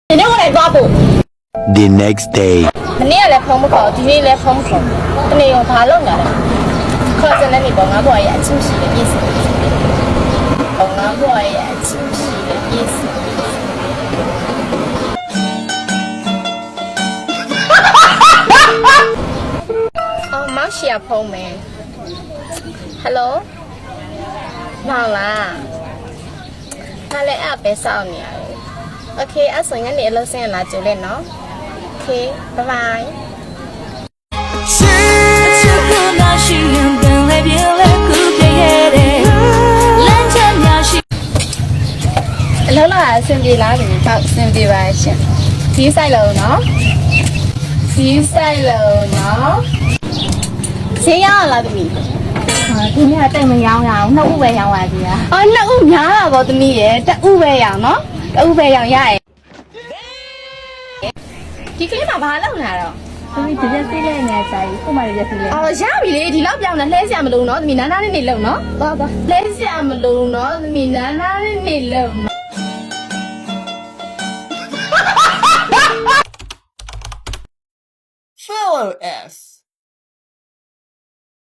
你那个来抓不？ The next day. 你也来碰不考，今天来碰不考，你用它弄的嘞。可是那你帮我过也清晰的意思，帮我过也清晰的意思。哦，冇事啊，碰没 ？Hello， 冇啦，他来阿别少年。OK， 阿孙伢你老先来就来喏。OK， 拜拜。လောလာအဆင်ပြေလားဒီဟုတ်အဆင်ပြေပါရှင်ဒီဆိုင်လုံးနော်ဒီဆိုင်လုံးနော်ဈေးရအောင်လားသမီးဒီနေ့ကတိတ်မရောင်းရအောင်နှစ်ဦးပဲရောင်းပါသေးတာအော်နှစ်ဦးများတာပေါ့သမီးရယ်တစ်ဦးပဲရောင်းနော်တစ်ဦးပဲရောင်းရရဲ့ဒီကလေးမှာဘာလုပ်နေတာတော့သမီးဒီရက်စီးလေးနဲ့ဆိုင်ခုမှဒီရက်စီးလေးအော်ရပြီလေဒီလောက်ပြောင်းနေလှဲစရာမလိုနော်သမီးနားနားလေးနေလုံနော်သွားလှဲစရာမလိုနော်သမီးနားနားလေးနေလုံFellow S.